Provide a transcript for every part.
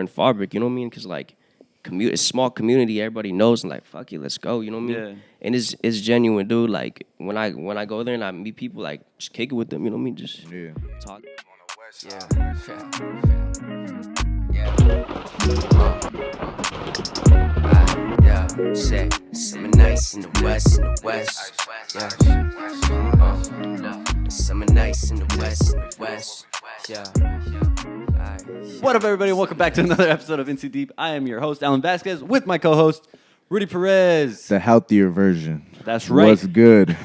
in Fallbrook, you know what I mean? Because like, it's a small community, everybody knows, and like, fuck it, let's go, you know what I mean? Yeah. And it's genuine, dude. Like when I go there and I meet people, like just kick it with them, you know what I mean? Just talk. Yeah, say summer nights in the west, summer nights in the west, What up, everybody? Welcome back to another episode of In Too Deep. I am your host, Alan Vasquez, with my co-host, Rudy Perez. The healthier version. That's right. What's good?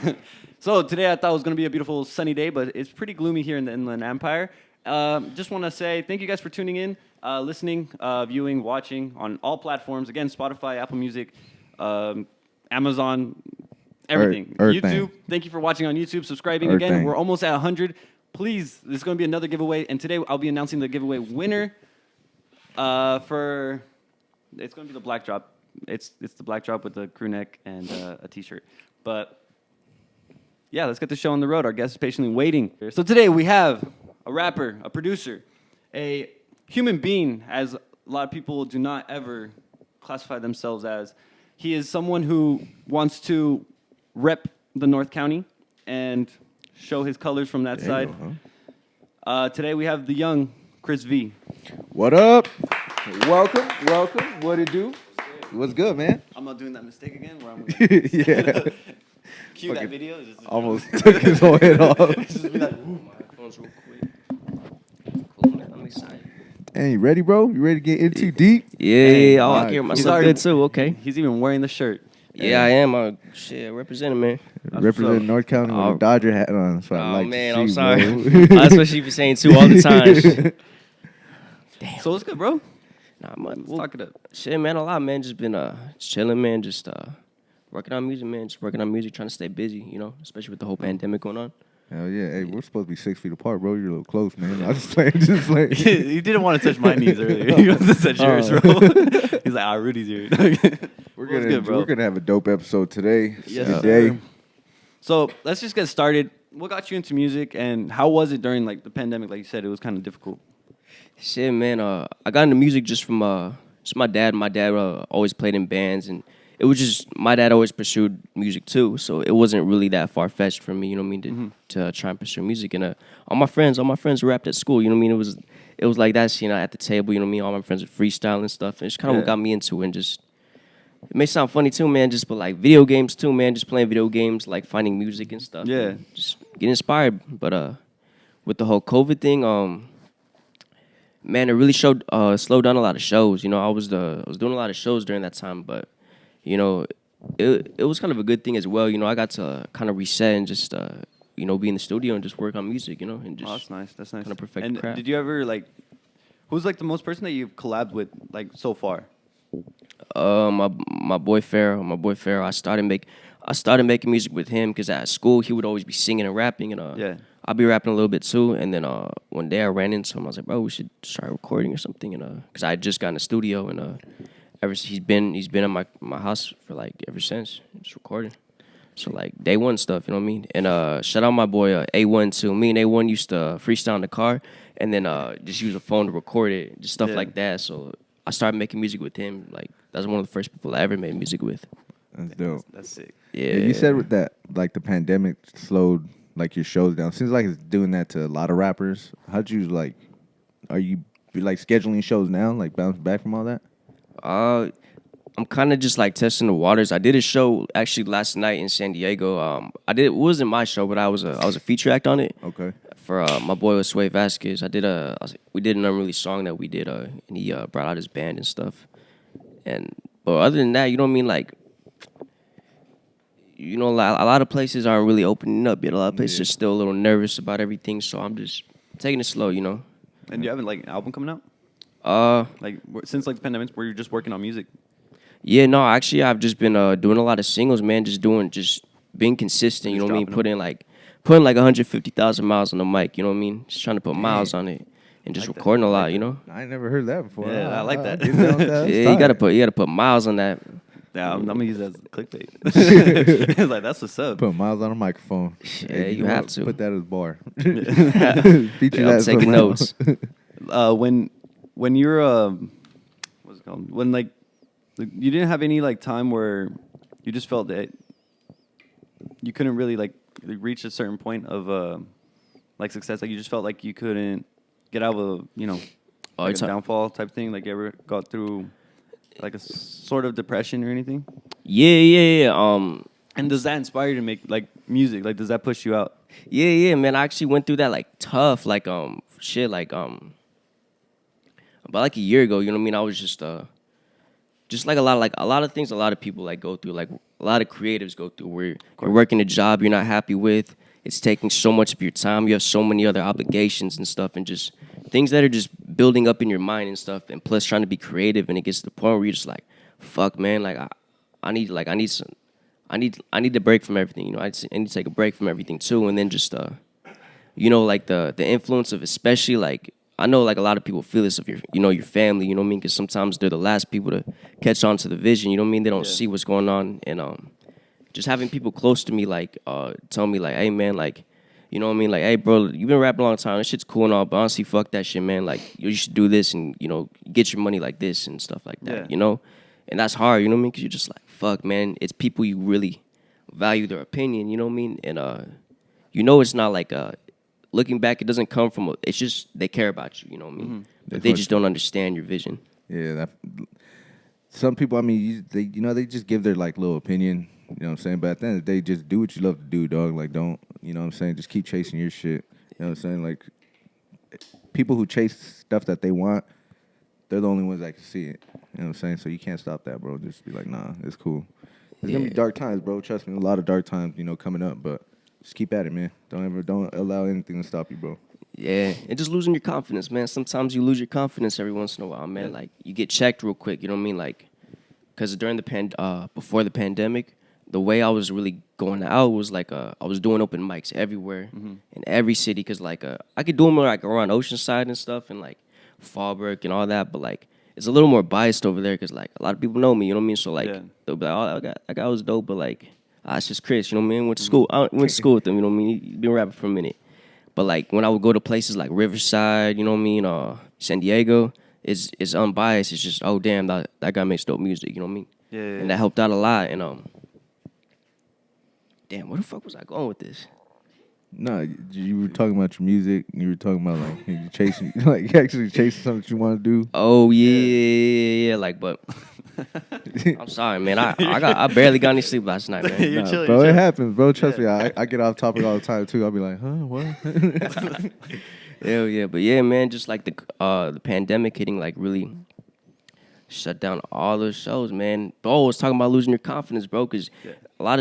So today I thought it was going to be a beautiful sunny day, but it's pretty gloomy here in the Inland Empire. Just want to say thank you guys for tuning in, listening, viewing, watching on all platforms. Again, Spotify, Apple Music, Amazon, everything. YouTube, thank you for watching on YouTube, subscribing again. We're almost at 100. Please, there's going to be another giveaway, and today I'll be announcing the giveaway winner for, it's going to be the black drop. It's the black drop with the crew neck and a T-shirt. But yeah, let's get the show on the road. Our guest is patiently waiting. So today we have a rapper, a producer, a human being, as a lot of people do not ever classify themselves as. He is someone who wants to rep the North County and show his colors from that side. Today we have the young CHRISVEE. What up? Welcome. What it do? What's good, man? I'm not doing that mistake again where I'm Yeah. cue that video. Almost took his whole head off. Just be like, ooh, my phone's real quick. Cool, man. I'm excited. Hey, you ready, bro? You ready to get in too deep? Yeah. Oh, I Alright. hear myself good too. Okay. He's even wearing the shirt. Yeah, I am. Shit, representing, man. Representing North County with a Dodger hat on. That's what I like man, to I'm see, sorry. bro. That's what she be saying too all the time. Damn. So what's good, bro? Nah, Let's talk it up. Shit, man, a lot, man. Just been chilling, man. Just working on music, man. Just working on music, trying to stay busy, you know, especially with the whole pandemic going on. Hell yeah. Hey, we're supposed to be 6 feet apart, bro. You're a little close, man. I just playing. He didn't want to touch my knees earlier. He wants to touch yours, bro. He's like, Rudy's here. We're gonna have a dope episode today. Yes, Today. sir. So let's just get started. What got you into music, and how was it during like the pandemic? Like you said, it was kind of difficult. Shit, man. I got into music just from just my dad. My dad always played in bands, and it was just my dad always pursued music too. So it wasn't really that far fetched for me, you know what I mean, to try and pursue music. And all my friends rapped at school, you know what I mean. It was like that, scene at the table, you know what I mean. All my friends were freestyling and stuff, and it's kind of what got me into it. And just it may sound funny too, man. Just but like video games too, man. Just playing video games, like finding music and stuff. Yeah, and just get inspired. But with the whole COVID thing, man, it really slowed down a lot of shows. You know, I was doing a lot of shows during that time, but you know, it was kind of a good thing as well. You know, I got to kind of reset and just you know, be in the studio and just work on music. You know, and just that's nice. That's nice. Kind of perfect and the craft. Did you ever like? Who's like the most person that you've collabed with like so far? My boy Pharaoh. I started making music with him because at school he would always be singing and rapping, and I'd be rapping a little bit too. And then one day I ran into him. I was like, bro, we should start recording or something. And because I had just got in the studio, and he's been in my house for like ever since, just recording. So like day one stuff, you know what I mean? And shout out my boy A1 too. Me and A1 used to freestyle in the car, and then just use a phone to record it, just stuff like that. So I started making music with him. Like that's one of the first people I ever made music with. That's dope. That's sick. Yeah. You said with that, like the pandemic slowed like your shows down. Seems like it's doing that to a lot of rappers. How'd you like? Are you like scheduling shows now? Like bouncing back from all that? I'm kind of just like testing the waters. I did a show actually last night in San Diego. It wasn't my show, but I was a feature act on it. Okay. For my boy Sway Vasquez. We did an unreleased song that we did, and he brought out his band and stuff. But other than that, you know what I mean? Like, you know, a lot of places aren't really opening up yet. A lot of places are still a little nervous about everything. So I'm just taking it slow, you know. And you haven't like an album coming out? Like since like the pandemic, where you're just working on music? Yeah, no, actually, I've just been doing a lot of singles, man. Just being consistent. You know what I mean? Putting like 150,000 miles on the mic. You know what I mean? Just trying to put miles on it and just like recording a lot. You know? I ain't never heard that before. Yeah, I like that. Yeah, you gotta put miles on that. Yeah, I'm gonna use that as clickbait. It's like that's what's up. Put miles on a microphone. Yeah, you have to put that as bar. I'm taking notes. When you're called? When like you didn't have any like time where you just felt that you couldn't really like reach a certain point of like success. Like you just felt like you couldn't get out of like a downfall type thing. Like you ever got through like a sort of depression or anything? Yeah. And does that inspire you to make like music? Like does that push you out? Yeah, man. I actually went through that like tough, like shit, like about like a year ago. You know what I mean? I was just like a lot of things a lot of people like go through, like a lot of creatives go through, where you're working a job you're not happy with. It's taking so much of your time. You have so many other obligations and stuff, and just things that are just building up in your mind and stuff. And plus, trying to be creative, and it gets to the point where you're just like, "Fuck, man! Like, I need to break from everything. You know, I need to take a break from everything too." And then just like the influence of, especially like, I know like a lot of people feel this of your family. You know what I mean? Because sometimes they're the last people to catch on to the vision. You know what I mean? They don't see what's going on, and just having people close to me like tell me like, hey man, like, you know what I mean, like, hey bro, you've been rapping a long time, this shit's cool and all, but honestly fuck that shit, man. Like you should do this and get your money like this and stuff like that. And that's hard, you know what I mean, because you're just like, fuck man, it's people you really value their opinion, you know what I mean. And it's not like looking back, it doesn't come from it's just they care about you, you know what I mean. But they just don't understand your vision. Yeah, some people, I mean, they just give their like little opinion. You know what I'm saying? But at the end of the day, just do what you love to do, dog. Like, don't, you know what I'm saying? Just keep chasing your shit. You know what I'm saying? Like, people who chase stuff that they want, they're the only ones that can see it. You know what I'm saying? So you can't stop that, bro. Just be like, nah, it's cool. There's going to be dark times, bro. Trust me, a lot of dark times, coming up. But just keep at it, man. Don't allow anything to stop you, bro. Yeah, and just losing your confidence, man. Sometimes you lose your confidence every once in a while, man. Like, you get checked real quick, you know what I mean? Like, because during before the pandemic, the way I was really going out was like I was doing open mics everywhere in every city, because like I could do them like around Oceanside and stuff and like Fallbrook and all that, but like it's a little more biased over there because like a lot of people know me, you know what I mean? So like they'll be like, oh, that guy was dope, but like it's just Chris, you know what I mean? Went to school with him, you know what I mean? He's been rapping for a minute, but like when I would go to places like Riverside, you know what I mean? San Diego, it's unbiased. It's just, oh damn, that guy makes dope music, you know what I mean? Yeah. And that helped out a lot. And damn, where the fuck was I going with this? No, you were talking about your music. You were talking about like you chasing, like actually chasing something that you want to do. Oh yeah. Like, but I'm sorry, man. I barely got any sleep last night, man. You're chilling, bro, it happens, bro. Trust me, I get off topic all the time too. I'll be like, huh, what? Hell yeah, but yeah, man. Just like the pandemic hitting, like really shut down all those shows, man. Bro, I was talking about losing your confidence, bro, because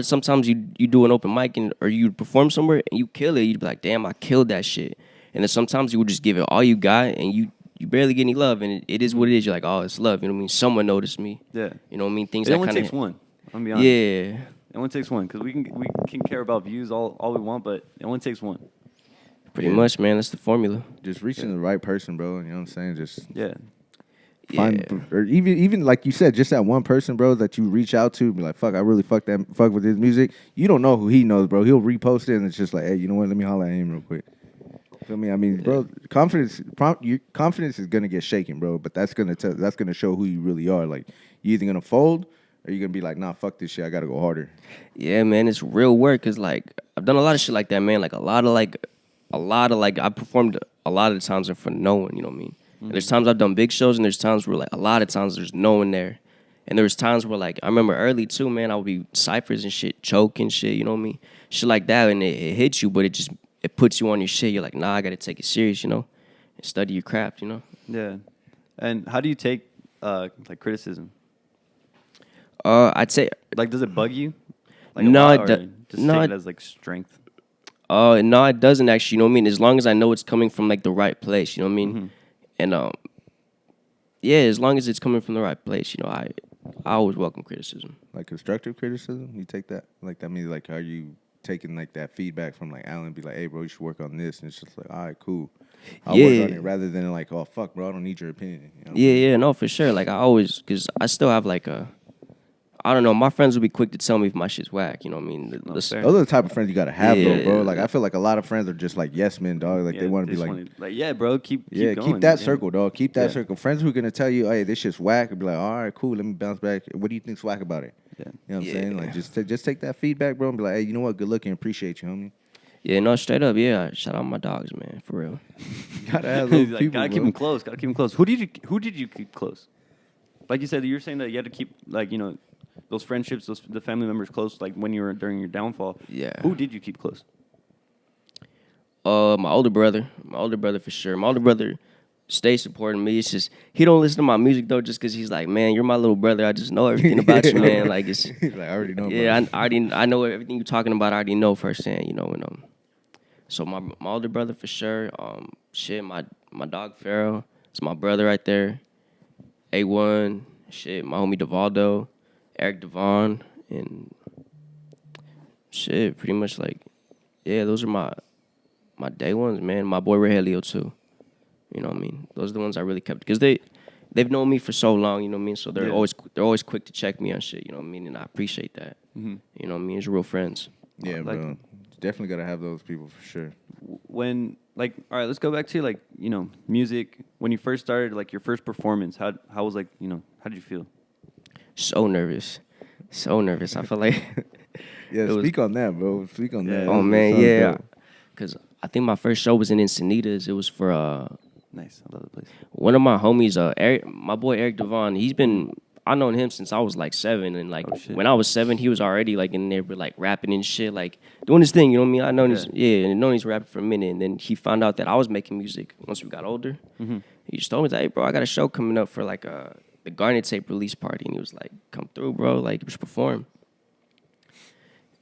sometimes you do an open mic or you perform somewhere and you kill it. You'd be like, damn, I killed that shit. And then sometimes you would just give it all you got and you barely get any love, and it is what it is. You're like, oh, it's love. You know what I mean? Someone noticed me. Yeah. You know what I mean? Things it that only kind of takes one. I'm gonna be honest. Yeah. It only takes one, because we can care about views all we want, but it only takes one. Pretty much, man. That's the formula. Just reaching the right person, bro. You know what I'm saying? Just find, or even like you said, just that one person, bro, that you reach out to, be like, fuck, I really fuck with his music. You don't know who he knows, bro. He'll repost it, and it's just like, hey, you know what? Let me holler at him real quick. Feel me? I mean, bro, confidence is gonna get shaken, bro. But that's gonna show who you really are. Like, you either gonna fold or you gonna be like, nah, fuck this shit. I gotta go harder. Yeah, man, it's real work. Cause like I've done a lot of shit like that, man. Like a lot of I performed a lot of the times in front of no one. You know what I mean? And there's times I've done big shows, and there's times where like a lot of times there's no one there. And there was times where like I remember early too, man. I would be ciphers and shit, choking shit. You know what I mean? Shit like that, and it hits you, but it puts you on your shit. You're like, nah, I gotta take it serious, you know, and study your craft, you know. Yeah. And how do you take like criticism? I'd say, like, does it bug you? Like, no, it take it as like strength. No, it doesn't actually. You know what I mean? As long as I know it's coming from like the right place, you know what I mean. And yeah, as long as it's coming from the right place, you know, I always welcome criticism. Like constructive criticism, you take that? Like that means like, are you taking like that feedback from like Alan, be like, hey bro, you should work on this, and it's just like, all right, cool, I'll work on it, rather than like, oh fuck bro, I don't need your opinion, you know? Yeah, no, for sure. Like I always, because I still have like I don't know. My friends will be quick to tell me if my shit's whack. You know what I mean? Those are the type of friends you gotta have, though, bro. Like I feel like a lot of friends are just like yes men, dog. Like they want to be like, yeah, bro, keep going. Keep that circle, dog. Keep that circle. Friends who are gonna tell you, hey, this shit's whack, and be like, all right, cool, let me bounce back. What do you think's whack about it? Yeah, you know what I'm saying? Like just take that feedback, bro, and be like, hey, you know what? Good looking, appreciate you, homie. Yeah, no, straight up, yeah. Shout out my dogs, man, for real. Gotta have those like, people, gotta keep them close. Gotta keep them close. Who did you keep close? Like you said, you're saying that you had to keep like those friendships, the family members close. Like when you were during your downfall. Yeah. Who did you keep close? My older brother for sure. My older brother stays supporting me. It's just he don't listen to my music though, just because he's like, man, you're my little brother. I just know everything about you, man. Like it's like I already know. Yeah, I know everything you're talking about. I already know firsthand, and so my older brother for sure. My dog Pharaoh. It's my brother right there. A1. Shit, my homie Devaldo, Eric Devon, and shit, pretty much like, yeah, those are my day ones, man. My boy Rogelio too. You know what I mean? Those are the ones I really kept because they've known me for so long. You know what I mean? So they're always quick to check me on shit. You know what I mean? And I appreciate that. Mm-hmm. You know what I mean? It's real friends. Yeah, bro. Definitely gotta have those people for sure. When all right, let's go back to music. When you first started, like your first performance, how was how did you feel? So nervous. I feel like speak on that, bro. Speak on that. Oh man, yeah. Because I think my first show was in Encinitas. It was for nice. I love the place. One of my homies, my boy Eric Devon. I've known him since I was like 7, and when I was 7, he was already like in there, but like rapping and shit, like doing his thing. You know what I mean? I know he's rapping for a minute, and then he found out that I was making music once we got older. Mm-hmm. He just told me, hey, bro, I got a show coming up for like the Garnet Tape release party, and he was like, come through, bro, like you should perform.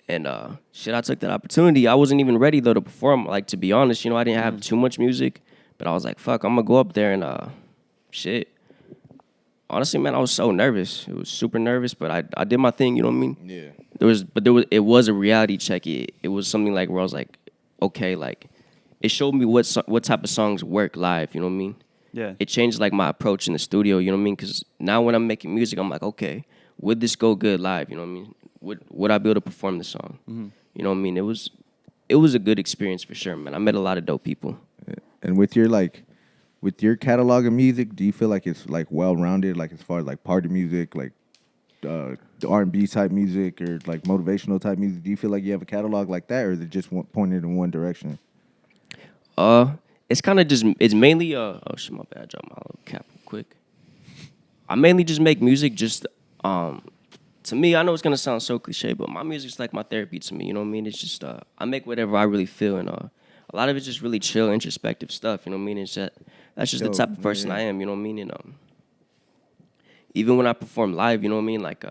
And I took that opportunity. I wasn't even ready though to perform. Like to be honest, I didn't have too much music, but I was like, fuck, I'm gonna go up there and shit. Honestly, man, I was so nervous. It was super nervous, but I did my thing. You know what I mean? Yeah. It was a reality check. It was something like where I was like, okay, like it showed me what type of songs work live. You know what I mean? Yeah. It changed like my approach in the studio. You know what I mean? Because now when I'm making music, I'm like, okay, would this go good live? You know what I mean? Would I be able to perform the song? Mm-hmm. You know what I mean? It was a good experience for sure, man. I met a lot of dope people. And with your catalog of music, do you feel like it's like well-rounded, like as far as like party music, like the R&B type music or like motivational type music? Do you feel like you have a catalog like that, or is it just pointed in one direction? It's kind of it's mainly oh shit, my bad, drop my little cap real quick. I mainly just make music just to me. I know it's gonna sound so cliche, but my music's like my therapy to me. You know what I mean? It's just I make whatever I really feel, and a lot of it's just really chill, introspective stuff. You know what I mean? It's that's just the type of person I am. You know what I mean? And even when I perform live, you know what I mean? Like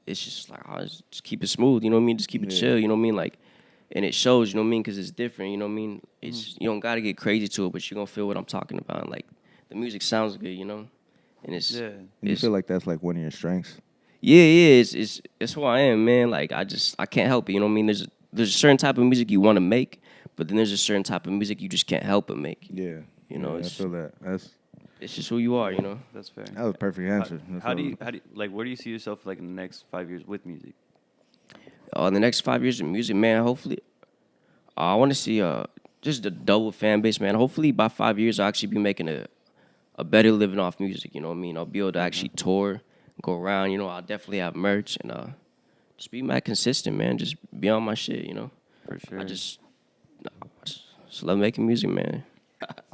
it's just like I just keep it smooth. You know what I mean? Just keep it chill. You know what I mean? Like. And it shows, you know what I mean? Because it's different, you know what I mean? It's You don't got to get crazy to it, but you're going to feel what I'm talking about. Like, the music sounds good, you know? And it's... Yeah. You feel like that's, like, one of your strengths? Yeah. It's who I am, man. Like, I can't help it, you know what I mean? There's a certain type of music you want to make, but then there's a certain type of music you just can't help but make. Yeah. You know, I feel that. It's just who you are, you know? That's fair. That was a perfect answer. How do you, like, where do you see yourself, like, in the next 5 years with music? In the next 5 years of music, man, hopefully, I want to see just a double fan base, man. Hopefully, by 5 years, I'll actually be making a better living off music. You know what I mean? I'll be able to actually tour, go around. You know, I'll definitely have merch and just be mad consistent, man. Just be on my shit. You know, for sure. I just love making music, man.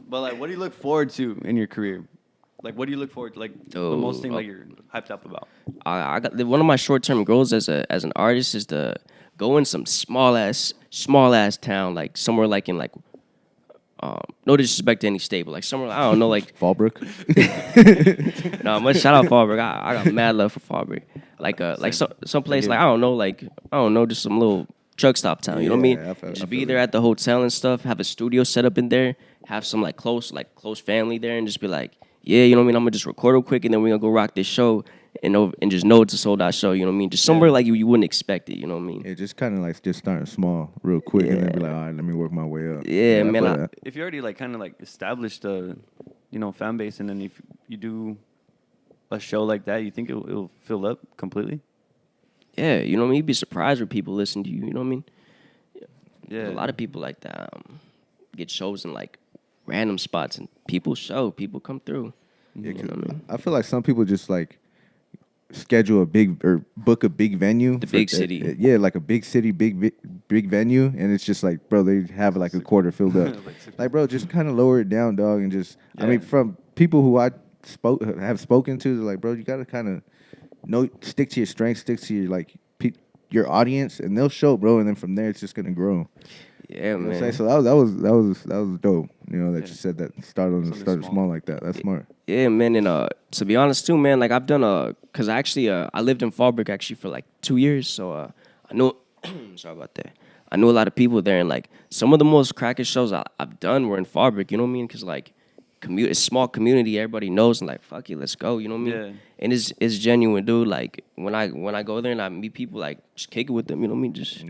But like, what do you look forward to in your career? Like, what do you look forward to? Like, the most thing like you're hyped up about? I got one of my short-term goals as an artist is to go in some small ass town, like somewhere like in like no disrespect to any state, but like somewhere I don't know, like Fallbrook. No, much shout out Fallbrook. I got mad love for Fallbrook. Like some place like I don't know, just some little truck stop town. You know what I mean? Just be there at the hotel and stuff. Have a studio set up in there. Have some like close family there, and just be like, yeah, you know what I mean? I'm gonna just record real quick, and then we're gonna go rock this show, and just know it's a sold out show. You know what I mean? Just somewhere like you wouldn't expect it. You know what I mean? Yeah, just kind of like just starting small, real quick, and then be like, all right, let me work my way up. Yeah, man. If you already like kind of like established a, fan base, and then if you do a show like that, you think it'll fill up completely? Yeah, you know what I mean? You'd be surprised when people listen to you, you know what I mean? Yeah. A lot of people like that get shows in like random spots and people come through. Yeah, You know what I mean? I feel like some people just like schedule a big or book a big venue. The big city. Yeah, like a big city, big venue, and it's just like, bro, they have like a quarter filled up. Like, bro, just kind of lower it down, dog, and just. Yeah. I mean, from people who I have spoken to, they're like, bro, you gotta kind of stick to your strengths, stick to your like your audience, and they'll show, bro, and then from there it's just gonna grow. Yeah, You know what I'm man. saying? So that was dope. You know that you said that started small like that. That's smart. Yeah, man, and to be honest too, man, like I've done cause I actually I lived in Fallbrook actually for like 2 years, so I know sorry about that. I knew a lot of people there, and like some of the most crackest shows I've done were in Fallbrook. You know what I mean? Cause like it's a small community, everybody knows, and like fuck it, let's go. You know what I mean? Yeah. And it's genuine, dude. Like when I go there and I meet people, like just kick it with them. You know what I mean? Just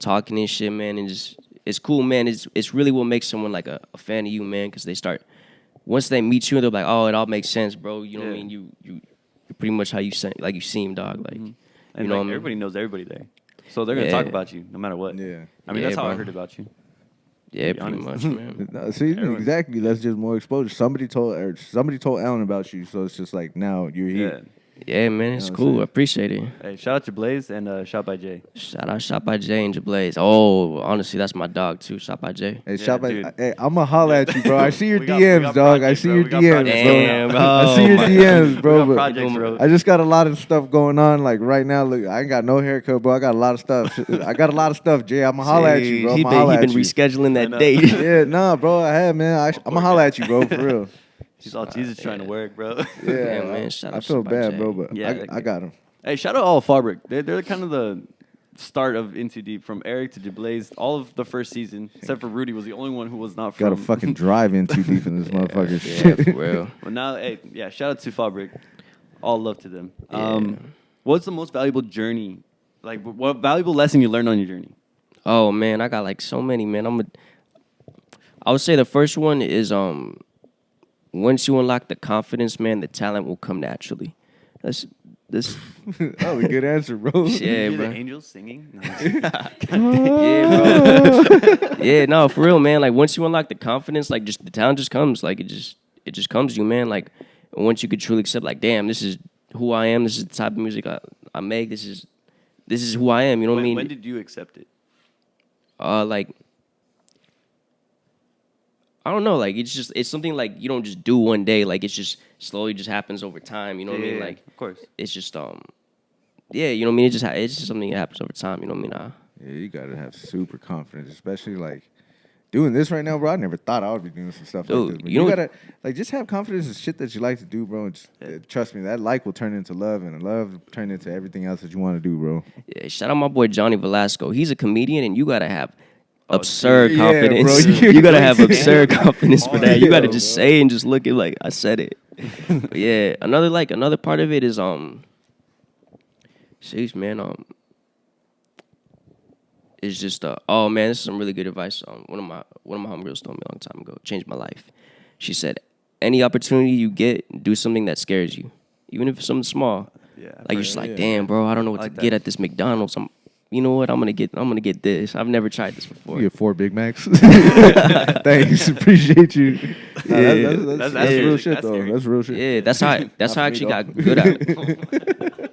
talking and shit, man, and just. It's cool, man. It's really what makes someone like a fan of you, man, because they start once they meet you, they're like, oh, it all makes sense, bro. You know what I mean? You're pretty much how you seem, dog. Like, And you know, like, everybody knows everybody there, so they're gonna talk about you no matter what. Yeah. I mean, Yeah, that's how I bro. heard about you. Yeah, be pretty honest. much, man. No, see, exactly. That's just more exposure. Somebody told Alan about you, so it's just like now you're here. Yeah, man, it's You know what I'm cool. saying? I appreciate it. Hey, shout out to Blaze and Shot by Jay. Shot by Jay and Jablaze. Oh, honestly, that's my dog too. Shot by Jay. Hey, dude. hey, I'ma holla at you, bro. I see your We got DMs, dog. I projects, see bro. your We got DMs, projects bro. Damn, bro. I see your Oh, my DMs, bro. We got but projects, bro. I just got a lot of stuff going on. Like right now, look, I ain't got no haircut, bro. I got a lot of stuff. I got a lot of stuff, Jay. I'ma holla at you, bro. He I'ma been holla at you. rescheduling I that know. date. Yeah, nah, bro. I have, man. I'ma holla at you, bro, for real. He's all Jesus trying to work, bro. Yeah, man, shout I out feel to my bad, Jay. bro, but Yeah, I got him. Hey, shout out all Fallbrook. They're kind of the start of Into Deep, from Eric to Jablaze. All of the first season, except for Rudy, was the only one who was not from. Got to fucking drive in too deep in this motherfucker. Yeah, for real. Well, now, hey, yeah, shout out to Fallbrook. All love to them. What's the most valuable journey? Like, what valuable lesson you learned on your journey? Oh man, I got like so many, man. I would say the first one is once you unlock the confidence, man, the talent will come naturally. That's this. That was a good answer, bro. Yeah, You hear bro. the angels singing? No. Yeah, bro. Yeah, no, for real, man. Like once you unlock the confidence, like just the talent just comes. Like it just comes to you, man. Like once you could truly accept, like, damn, this is who I am. This is the type of music I make. This is who I am. You know what I mean? When did you accept it? Like I don't know, like it's something like you don't just do one day, like it's just slowly just happens over time, you know what I mean? Like of course. it's just yeah, you know what I mean? It's just something that happens over time, you know what I mean? Yeah, you gotta have super confidence, especially like doing this right now, bro. I never thought I would be doing some stuff Dude, like this. But you you know- gotta like just have confidence in shit that you like to do, bro. And just, trust me, that like will turn into love, and love will turn into everything else that you want to do, bro. Yeah, shout out my boy Johnny Velasco. He's a comedian, and you gotta have absurd yeah, confidence. bro. You gotta have absurd confidence for that. You Yeah, gotta just bro. say and just look at like I said it. But yeah, another part of it is sheesh, man, it's just oh man, this is some really good advice. One of my homegirls told me a long time ago, changed my life. She said, any opportunity you get, do something that scares you, even if it's something small. Yeah. Like you're just like, damn, bro, I don't know what like to get that. at this McDonald's. You know what? I'm gonna get this. I've never tried this before. You get 4 Big Macs. Thanks, appreciate you. Yeah. That's That's real scary. shit, That's though. scary. That's real shit. Yeah, that's how I actually got good at.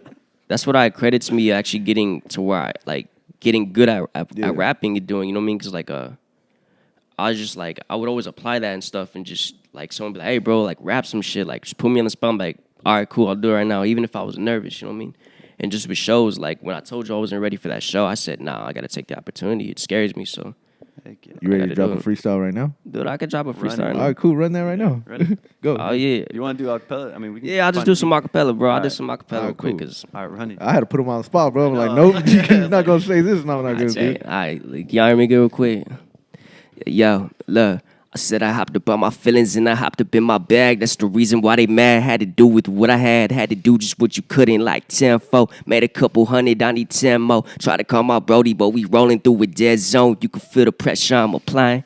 That's what I credits me actually getting to where I like getting good at rapping and doing. You know what I mean? Because like I was just like I would always apply that and stuff, and just like someone be like, hey, bro, like rap some shit, like just put me on the spot. I'm like, all right, cool, I'll do it right now, even if I was nervous. You know what I mean? And just with shows, like when I told you I wasn't ready for that show, I said, nah, I gotta take the opportunity. It scares me, so. Heck yeah. You ready to gotta drop do a it. freestyle right now? Dude, I could drop a freestyle. it. right All now. right, cool. Run that right now. Ready? Go. Oh yeah. You want to do acapella? I mean, we can. Yeah, I'll just find do beats. some acapella, bro. I'll do Alright. some acapella real Alright, quick, cool. cause All right, run it. I had to put him on the spot, bro. I'm like, I nope, you're not gonna say this. No, I'm not gonna do. all right, like, y'all hear me good real quick? Yo, look. I said I hopped up on my feelings and I hopped up in my bag. That's the reason why they mad. Had to do with what I had to do just what you couldn't, like 10-4. Made a couple hundred, I need 10 more. Try to call my Brody, but we rolling through a dead zone. You can feel the pressure I'm applying.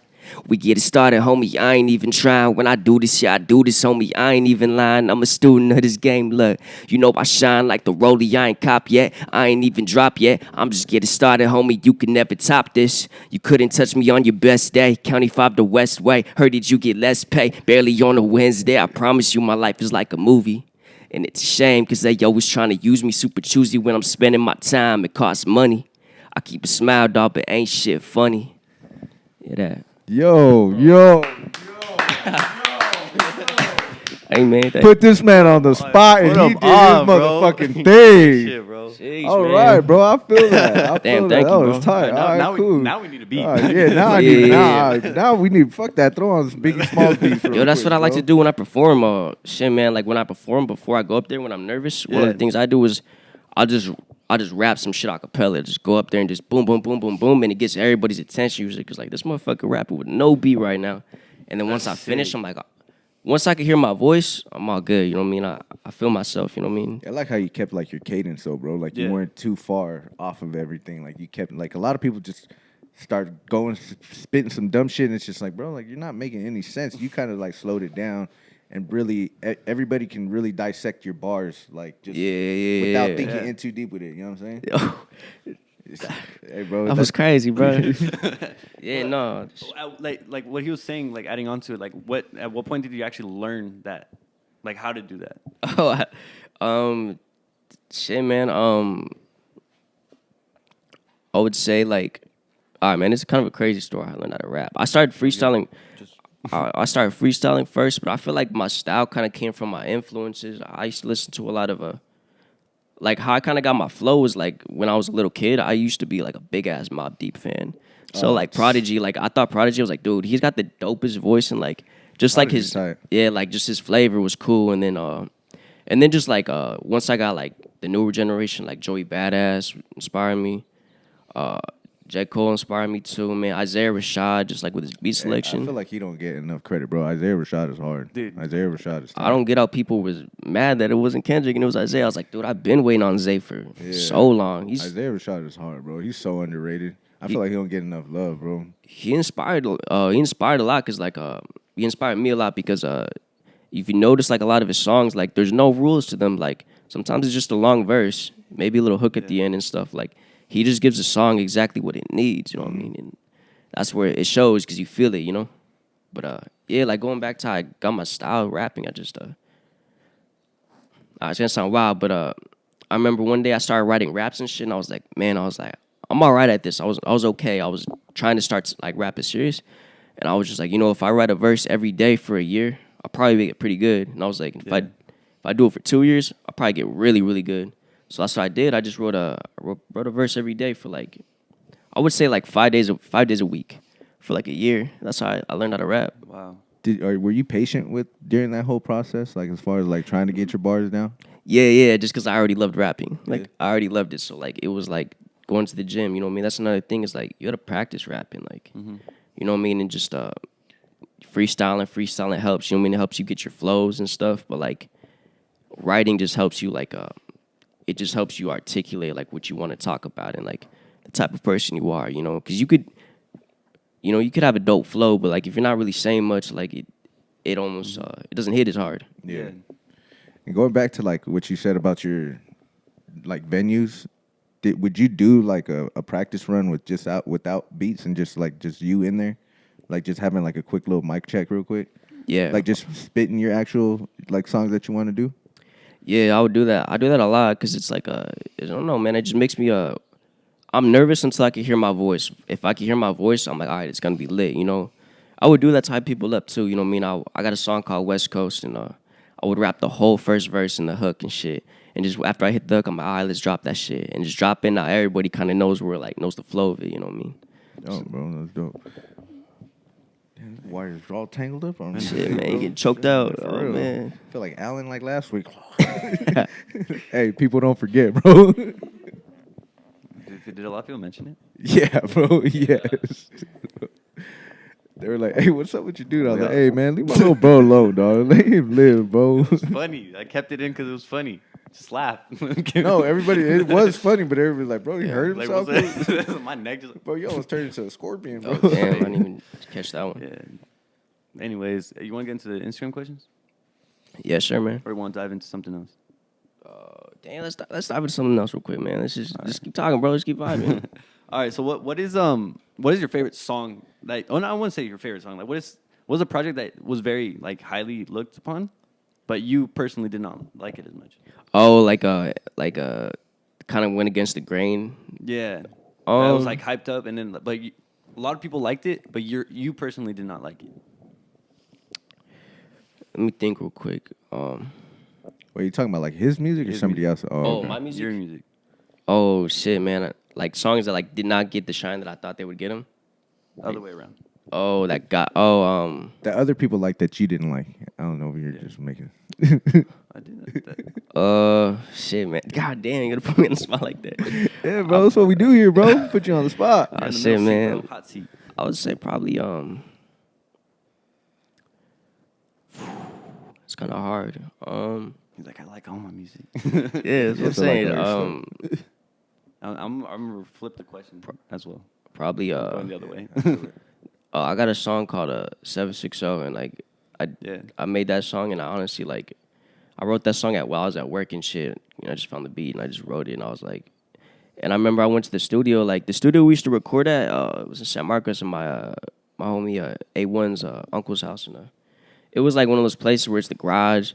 We get it started, homie, I ain't even trying. When I do this shit, I do this, homie, I ain't even lying. I'm a student of this game, look. You know I shine like the rollie, I ain't cop yet. I ain't even drop yet. I'm just getting started, homie, you can never top this. You couldn't touch me on your best day. County 5 the West Way. Heard that you get less pay, barely on a Wednesday. I promise you my life is like a movie. And it's a shame, cause they always trying to use me super choosy when I'm spending my time. It costs money. I keep a smile, dog, but ain't shit funny. Yeah, that. Yo. Hey, man. Put this man on the spot, and he did his motherfucking thing. Shit, bro. Jeez, All man. right, bro. I feel that. Damn, thank you, That bro. was tight. Now, All right, now, cool. now we need a beat. Now we need fuck that. Throw on some Biggie Smalls beats. Yo, that's what I like to do when I perform. Shit, man. Like when I perform, before I go up there, when I'm nervous, one of the things I do is I'll just rap some shit a cappella. Just go up there and just boom, boom, boom, boom, boom, and it gets everybody's attention usually. Cause like this motherfucker rapping with no beat right now. And then once I finish, I'm like, once I can hear my voice, I'm all good. You know what I mean? I feel myself. You know what I mean? I like how you kept like your cadence, though, bro. Like you weren't too far off of everything. Like you kept like a lot of people just start going spitting some dumb shit, and it's just like, bro, like you're not making any sense. You kind of like slowed it down, and really everybody can really dissect your bars, like just without thinking in too deep with it. You know what I'm saying? Hey, bro, That was crazy, bro. Yeah, no. Like what he was saying, like adding on to it, like at what point did you actually learn that, like how to do that? Shit, man. I would say like, all right, man. It's kind of a crazy story. How I learned how to rap. I started freestyling. I started freestyling first, but I feel like my style kind of came from my influences. I used to listen to a lot of like how I kind of got my flow was like when I was a little kid. I used to be like a big ass Mobb Deep fan. So like Prodigy, like I thought Prodigy was like, dude, he's got the dopest voice and like just like his like just his flavor was cool. And then just like once I got like the newer generation, like Joey Badass inspired me. J. Cole inspired me too, man. Isaiah Rashad, just like with his beat selection. I feel like he don't get enough credit, bro. Isaiah Rashad is hard. Dude. Isaiah Rashad is tight. I don't get how people was mad that it wasn't Kendrick and it was Isaiah. I was like, dude, I've been waiting on Zay for so long. Isaiah Rashad is hard, bro. He's so underrated. I feel like he don't get enough love, bro. He inspired a lot because like he inspired me a lot because if you notice like a lot of his songs, like there's no rules to them. Like sometimes it's just a long verse, maybe a little hook at the end and stuff. Like he just gives a song exactly what it needs, you know what I mean? And that's where it shows because you feel it, you know? But yeah, like going back to how I got my style rapping, I just it's gonna sound wild, but I remember one day I started writing raps and shit, and I was like, I'm all right at this. I was okay. I was trying to start like rapping serious, and I was just like, you know, if I write a verse every day for a year, I'll probably make it pretty good. And I was like, if I do it for 2 years, I'll probably get really, really good. So that's what I did. I just wrote a verse every day for like, I would say like 5 days a week for like a year. That's how I learned how to rap. Wow. Were you patient during that whole process, like as far as like trying to get your bars down? Yeah, just because I already loved rapping. Like I already loved it. So like it was like going to the gym, you know what I mean? That's another thing is like you gotta practice rapping, like you know what I mean? And just freestyling helps, you know what I mean? It helps you get your flows and stuff, but like writing just helps you like it just helps you articulate like what you want to talk about and like the type of person you are, you know? Because you could have a dope flow, but like if you're not really saying much, like it almost it doesn't hit as hard. Yeah. And going back to like what you said about your like venues, would you do like a practice run without beats and just you in there, like just having like a quick little mic check real quick? Yeah, like just spitting your actual like songs that you want to do. Yeah, I would do that. I do that a lot because it's like I don't know, man. It just makes me I'm nervous until I can hear my voice. If I can hear my voice, I'm like, all right, it's gonna be lit, you know. I would do that to hype people up too, you know what I mean? I got a song called West Coast, and I would rap the whole first verse and the hook and shit. And just after I hit the hook, I'm like, all right, let's drop that shit. And just drop in. Now everybody kind of knows the flow of it, you know what I mean? Oh, bro, that's dope. Damn, the wires are all tangled up on me. Shit, man, you getting choked out. Oh, real. Man. I feel like Alan like last week. Hey, people don't forget, bro. Did a lot of people mention it? Yeah, bro, yes. They were like, hey, what's up with your dude? I was like, hey, man, leave my little bro alone, dog. Let him live, bro. It was funny. I kept it in because it was funny. Just laugh. No, everybody. It was funny, but everybody was like, bro, he hurt Like, himself. what's that? My neck just. Bro, you almost turned into a scorpion, bro. Oh, damn, I didn't even catch that one. Yeah. Anyways, you want to get into the Instagram questions, Yeah, sure, man. or you want to dive into something else? Damn, let's dive into something else real quick, man. Let's just keep talking, bro. Let's keep vibing. All right. So what is your favorite song? Like, oh no, I wouldn't say your favorite song. Like, what is a project that was very like highly looked upon, but you personally did not like it as much? Oh, like kind of went against the grain. Yeah. That was like hyped up, and then but a lot of people liked it, but you personally did not like it. Let me think real quick. Wait, you talking about like his music or His somebody music. else? Oh, okay. My music. Your music. Oh shit, man! Like songs that like did not get the shine that I thought they would get them. Other way around. Oh, that got. That other people like that you didn't like. I don't know if you're just making. I did that. Shit, man. God damn, you gotta put me on the spot like that. Yeah, bro, that's what we do here, bro. Put you on the spot. You're in the Shit, middle seat, man. bro. Hot seat. I would say probably it's kind of hard. He's like, I like all my music. Yeah, that's what I'm saying. I'm gonna flip the question as well. Probably Going the other way. I got a song called 760, and like I made that song, and I honestly like I wrote that song while I was at work and shit. You know, I just found the beat and I just wrote it, and I was like, and I remember I went to the studio. Like the studio we used to record at it was in San Marcos, in my homie A1's uncle's house, and it was like one of those places where it's the garage.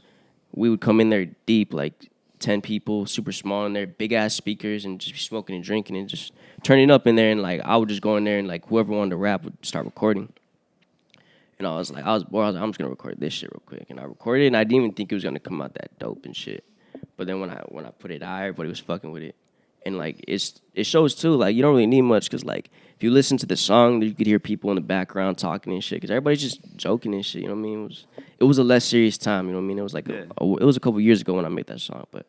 We would come in there deep, like 10 people, super small in there, big ass speakers, and just be smoking and drinking and just turning up in there. And like I would just go in there and like whoever wanted to rap would start recording. And I was bored. I was like, I'm just gonna record this shit real quick. And I recorded it, and I didn't even think it was gonna come out that dope and shit. But then when I put it out, everybody was fucking with it. And like it shows too. Like you don't really need much, because like if you listen to the song, you could hear people in the background talking and shit, because everybody's just joking and shit. You know what I mean? It was a less serious time. You know what I mean? It was like it was a couple years ago when I made that song, but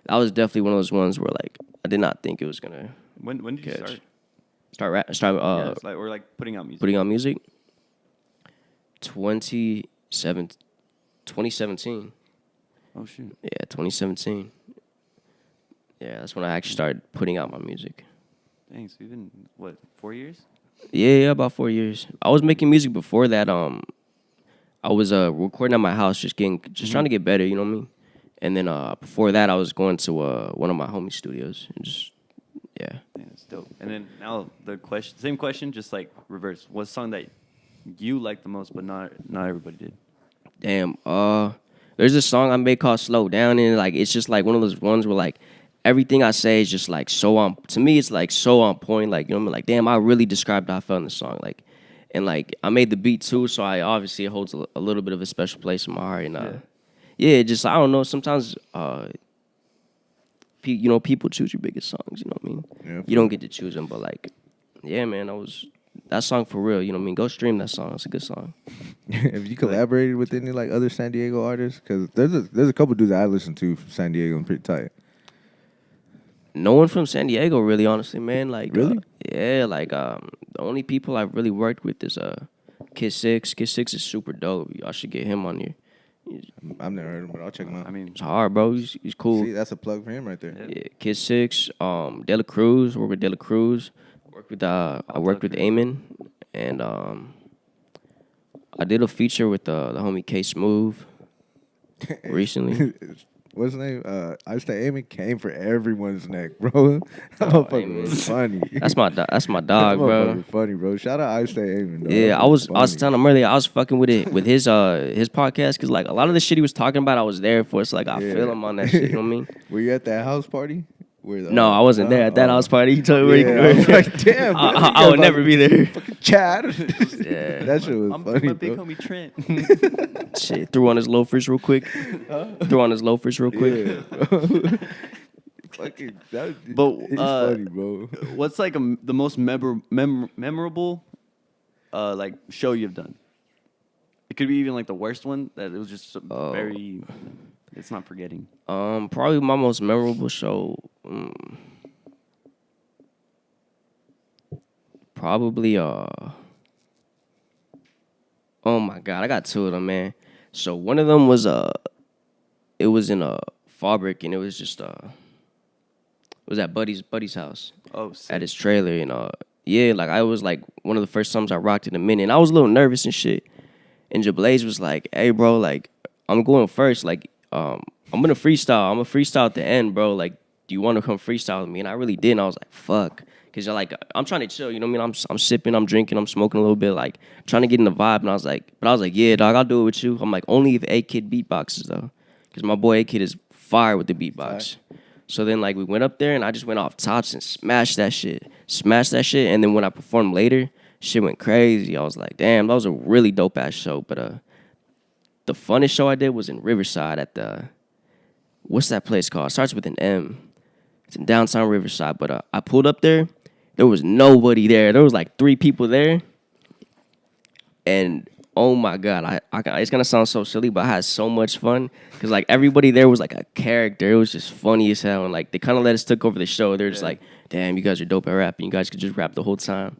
that was definitely one of those ones where like I did not think it was gonna. When did you start? Start We're like putting out music. Putting out music. 2017. Oh shoot. Yeah, 2017. Yeah, that's when I actually started putting out my music. Dang, so you've been, what, 4 years? Yeah, about 4 years. I was making music before that. I was recording at my house, just trying to get better, you know what I mean? And then before that, I was going to one of my homie studios and just, yeah. Dang, that's dope. And then now same question, just like reverse. What song that you liked the most, but not everybody did? Damn. There's this song I made called "Slow Down," and like it's just like one of those ones where like everything I say is just like so on. To me, it's like so on point. Like you know what I mean? Like damn, I really described how I felt in the song. Like, and like I made the beat too, so I obviously it holds a little bit of a special place in my heart. And just I don't know. Sometimes people choose your biggest songs. You know what I mean? Yeah, you don't get to choose them, but like, yeah, man, that song for real. You know what I mean? Go stream that song. It's a good song. Have you collaborated with any like other San Diego artists? Because there's a couple dudes that I listen to from San Diego. I'm pretty tight. No one from San Diego, really, honestly, man. Like, really? The only people I've really worked with is Kid Six. Kid Six is super dope. Y'all should get him on here. I've never heard him, but I'll check him out. I mean, it's hard, bro. He's cool. See, that's a plug for him right there. Yeah, Kid Six, De La Cruz. Work with De La Cruz. I worked with Eamon, and I did a feature with the homie K Smooth recently. What's his name? I used to Eamon came for everyone's neck, bro. That motherfucker was funny. That's my dog, bro. Funny, bro. Shout out I used to Eamon. Yeah, I was telling him earlier, I was fucking with his podcast, because like a lot of the shit he was talking about, I was there for. So like I feel him on that shit. You know what I mean? Were you at that house party? No, I wasn't there at that house party. He told me I was like, damn, bro, I would never be there. Fucking Chad. Yeah. That shit was funny, my big bro. homie Trent. Shit, threw on his loafers real quick. Yeah. Fucking, it's funny, bro. What's like the most memorable like show you've done? It could be even like the worst one that it was just very. It's not forgetting. Probably my most memorable show. Probably oh my god, I got two of them, man. So one of them was it was in Fallbrook, and it was just it was at Buddy's house. Oh, sick. At his trailer, and yeah, like I was like one of the first times I rocked in a minute, and I was a little nervous and shit. And Jablaze was like, "Hey, bro, like I'm going first, like I'm gonna freestyle. I'm gonna freestyle at the end, bro. Like, do you want to come freestyle with me?" And I really did. And I was like, "Fuck." Because like I'm trying to chill, you know what I mean? I'm sipping, I'm drinking, I'm smoking a little bit, like trying to get in the vibe. And I was like, yeah, dog, I'll do it with you. I'm like, only if A-Kid beatboxes though, because my boy A-Kid is fire with the beatbox. So then like we went up there and I just went off tops and smashed that shit. And then when I performed later, shit went crazy. I was like, damn, that was a really dope ass show. But the funnest show I did was in Riverside at the what's that place called? It starts with an M. It's in downtown Riverside. But I pulled up there. There was nobody there. There was like 3 people there. And oh my God, it's going to sound so silly, but I had so much fun. Because like everybody there was like a character. It was just funny as hell. And like they kind of let us take over the show. They're just like, damn, you guys are dope at rapping. You guys could just rap the whole time.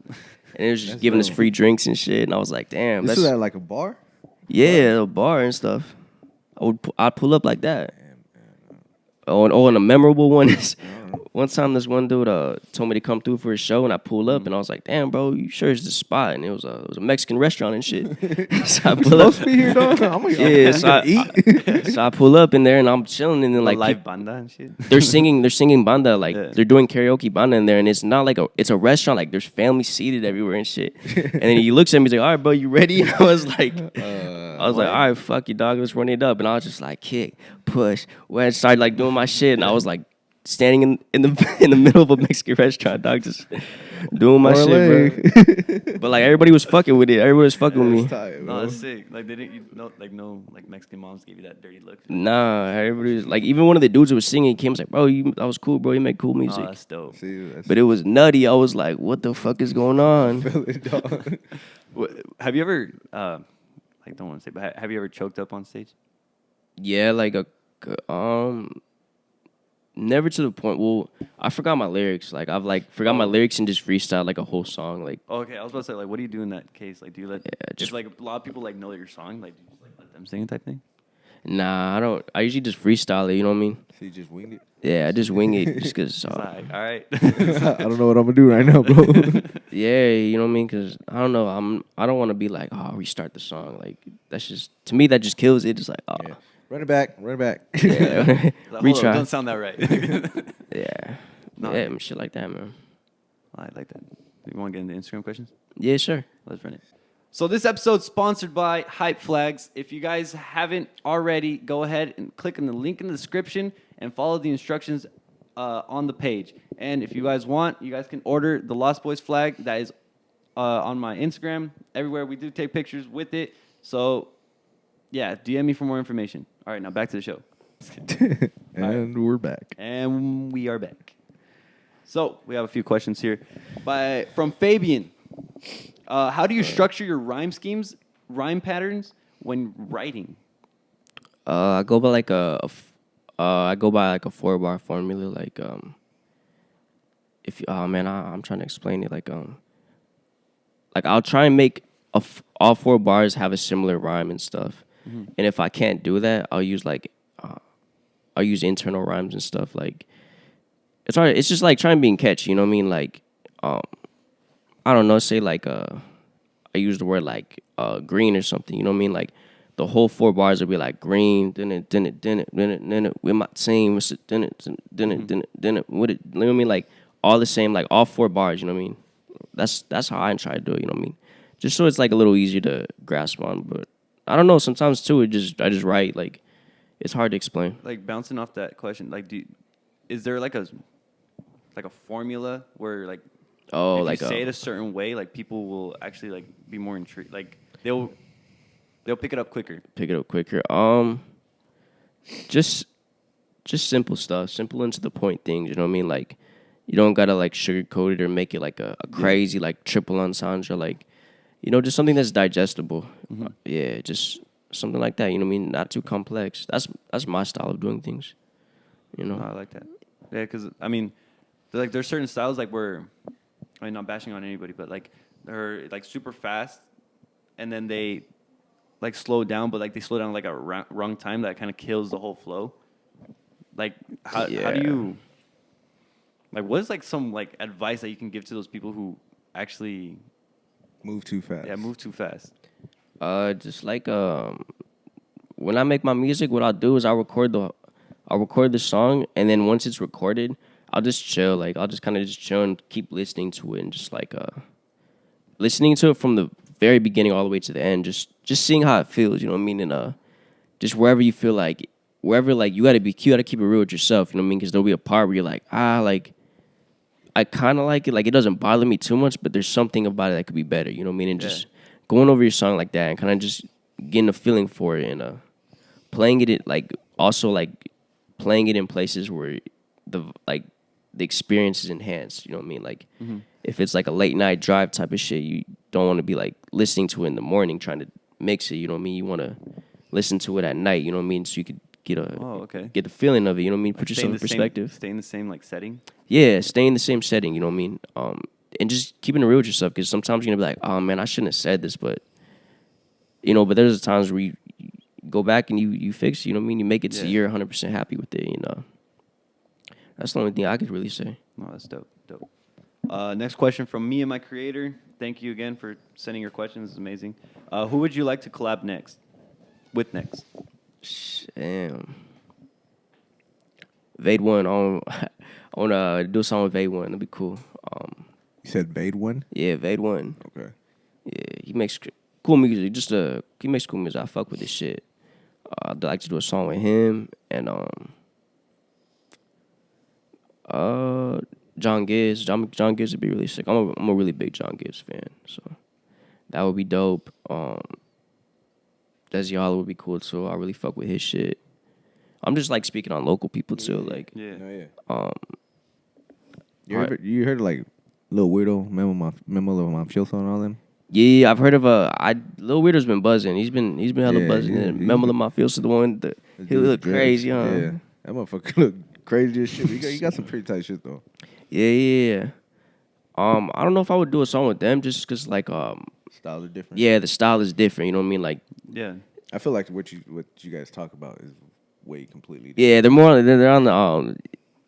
And it was just giving us free drinks and shit. And I was like, damn. This was at like a bar? Yeah, a bar and stuff. I'd pull up like that. And a memorable one is one time this one dude told me to come through for a show, and I pulled up, and I was like, "Damn, bro, you sure it's the spot?" And it was a Mexican restaurant and shit. So I pull up. Supposed to be here, dog. I'm gonna eat. So I pull up in there, and I'm chilling, and then like live banda and shit. They're singing banda, like they're doing karaoke banda in there, and it's not like it's a restaurant, like there's families seated everywhere and shit. And then he looks at me, he's like, "All right, bro, you ready?" And I was like, all right, fuck you, dog, let's run it up. And I was just like, kick, push, where I started like doing my shit, and I was like standing in the middle of a Mexican restaurant, dog, just doing my shit, bro. But like everybody was fucking with it. Everybody was fucking with me. Tight, no, that's sick. Like they didn't, no Mexican moms gave you that dirty look. Nah, everybody was like, even one of the dudes who was singing came was like, bro, that was cool, bro. You make cool music. Oh, that's dope. But it was nutty. I was like, what the fuck is going on? Have you ever, like, don't want to say, but have you ever choked up on stage? Yeah, like never to the point. Well, I forgot my lyrics. Like I've like forgot my lyrics and just freestyle like a whole song. Like okay, I was about to say, like, what do you do in that case? Like, do you let just like a lot of people like know your song? Like, do you just like let them sing it type thing? Nah, I don't. I usually just freestyle it. You know what I mean? So you just winged it? Yeah, I just wing it just because. Like, all right. I don't know what I'm gonna do right now, bro. Yeah, you know what I mean? Because I don't know. I don't want to be like, oh, restart the song. Like that's just to me that just kills it. It's like, oh. Yeah. Run it back. Yeah. Retry. Don't sound that right. Yeah. No. Yeah, I mean, shit like that, man. I like that. You want to get into Instagram questions? Yeah, sure. Let's run it. So this episode's sponsored by Hype Flags. If you guys haven't already, go ahead and click on the link in the description and follow the instructions on the page. And if you guys want, you guys can order the Lost Boys flag that is on my Instagram. Everywhere we do take pictures with it. So, yeah, DM me for more information. All right, now back to the show. And we're back. And we are back. So we have a few questions here from Fabian. How do you structure your rhyme patterns when writing? I go by like a 4-bar formula. Like if you, I'm trying to explain it. Like I'll try and make all 4 bars have a similar rhyme and stuff. Mm-hmm. And if I can't do that, I'll use internal rhymes and stuff. Like it's hard. It's just like trying being catchy. You know what I mean? Like I don't know. Say like I use the word like green or something. You know what I mean? Like the whole 4 bars will be like green. Then it with my team. With it. Then it with it. You know what I mean? Like all the same. Like all 4 bars. You know what I mean? That's how I try to do it. You know what I mean? Just so it's like a little easier to grasp on. But I don't know. Sometimes too, I just write. Like it's hard to explain. Like bouncing off that question, like is there like a formula where like if you say it a certain way, like people will actually like be more intrigued, like they'll pick it up quicker. Just simple stuff, simple and to the point things. You know what I mean? Like you don't gotta like sugarcoat it or make it like a crazy like triple entendre. Like just something that's digestible. Mm-hmm. Yeah, just something like that. You know what I mean? Not too complex. That's my style of doing things. You know? Oh, I like that. Yeah, because I mean, there's certain styles like where, I mean, not bashing on anybody, but like they're like super fast, and then they like slow down, but like they slow down like a wrong time that kind of kills the whole flow. Like, how do you, like, what is, like, some, like, advice that you can give to those people who actually Move too fast. Yeah, move too fast. Just like when I make my music, what I'll do is I'll record the song, and then once it's recorded, I'll just chill. Like I'll just kind of just chill and keep listening to it, and just like listening to it from the very beginning all the way to the end. Just seeing how it feels. You know what I mean? And just wherever you feel like, wherever like you gotta keep it real with yourself. You know what I mean? Because there'll be a part where you're like, like I kind of like it. Like it doesn't bother me too much, but there's something about it that could be better. You know what I mean? And just going over your song like that and kind of just getting a feeling for it and playing it like also like playing it in places where the experience is enhanced. You know what I mean? Like if it's like a late night drive type of shit, you don't want to be like listening to it in the morning trying to mix it. You know what I mean? You want to listen to it at night. You know what I mean? So you could get the feeling of it. You know what I mean? Put yourself in perspective. Stay in the same like setting. Yeah, stay in the same setting. You know what I mean? And just keeping it real with yourself, because sometimes you're gonna be like, oh man, I shouldn't have said this, but you know, but there's times where you go back and you fix it. You know what I mean? You make it so you're 100% happy with it. You know, that's the only thing I could really say. Oh, that's dope. Next question from me and my creator. Thank you again for sending your questions. It's amazing. Who would you like to collab with next? Damn. Vade One. I want to do a song with Vade One. That'd be cool. You said Vade One? Yeah, Vade One. Okay. Yeah, he makes cool music. He makes cool music. I fuck with this shit. I'd like to do a song with him and John Gibbs. John Gibbs would be really sick. I'm a really big John Gibbs fan, so that would be dope. Desi Hollow would be cool too. I really fuck with his shit. I'm just like speaking on local people too. Like, You heard of like Lil Weirdo, Memo Lil Mafioso and all them? Yeah, I've heard of Lil Weirdo's been buzzing. He's been hella buzzing. And Memo Lil Mafioso, the one that he look crazy, huh? Yeah, that motherfucker look crazy as shit. He got some pretty tight shit though. Yeah. I don't know if I would do a song with them just because like style is different. Yeah, the style is different. You know what I mean? Like I feel like what you guys talk about is way completely different. Yeah, they're on the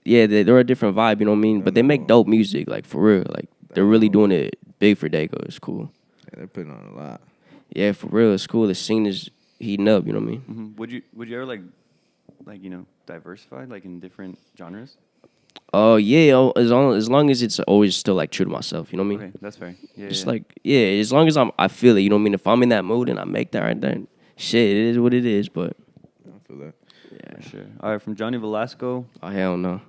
they're a different vibe. You know what I mean? But they make dope music, like for real. Like they're really doing it big for Dago. It's cool. Yeah, they're putting on a lot. Yeah, for real, it's cool. The scene is heating up. You know what I mean? Mm-hmm. Would you ever like diversify like in different genres? Oh yeah, as long as it's always still like true to myself. You know what I mean? Okay, that's fair. Yeah, as long as I feel it. You know what I mean? If I'm in that mood and I make that right then, shit, it is what it is. But I feel that. Yeah, for sure. All right, from Johnny Velasco. Oh hell no.